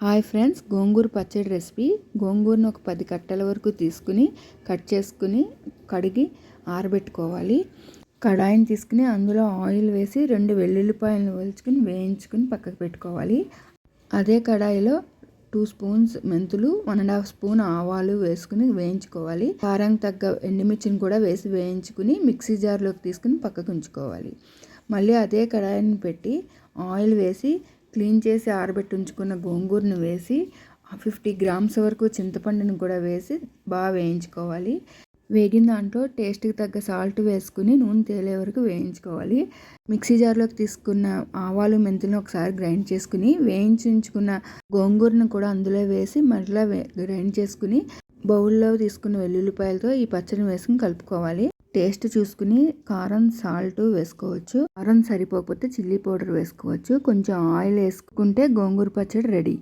Hi friends, గోంగూర పచ్చడి recipe. గోంగూరను ఒక 10 కట్టల వరకు తీసుకుని కట్ చేసుకుని కడిగి ఆరబెట్టుకోవాలి. కడాయిని తీసుకుని అందులో ఆయిల్ వేసి 2 వెల్లుల్లిపాయలను ఒలుచుకుని వేయించుకుని పక్కకు పెట్టుకోవాలి. అదే కడాయిలో 2 స్పూన్స్ మెంతులు, 1.5 స్పూన్ ఆవాలు వేసుకుని వేయించుకోవాలి. కారం తగ్గ ఎండుమిర్చిని కూడా వేసి వేయించుకుని మిక్సీ జార్లోకి తీసుకుని పక్కకు ఉంచుకోవాలి. మళ్ళీ అదే కడాయిని పెట్టి ఆయిల్ వేసి క్లీన్ చేసి ఆరబెట్టి ఉంచుకున్న గోంగూరను వేసి 50 గ్రామ్స్ వరకు చింతపండును కూడా వేసి బాగా వేయించుకోవాలి. వేగిన దాంట్లో టేస్ట్కి తగ్గ సాల్ట్ వేసుకుని నూనె తేలే వరకు వేయించుకోవాలి. మిక్సీ జార్లోకి తీసుకున్న ఆవాలు మెంతులను ఒకసారి గ్రైండ్ చేసుకుని వేయించి ఉంచుకున్న గోంగూరను కూడా అందులో వేసి మళ్ళీ గ్రైండ్ చేసుకుని బౌల్లో తీసుకున్న వెల్లుల్లిపాయలతో ఈ పచ్చడిని వేసుకుని కలుపుకోవాలి. టేస్ట్ చూసుకుని కారం, సాల్ట్ వేసుకోవచ్చు. కారం సరిపోకపోతే చిల్లీ పౌడర్ వేసుకోవచ్చు. కొంచెం ఆయిల్ వేసుకుంటే గోంగూర పచ్చడి రెడీ.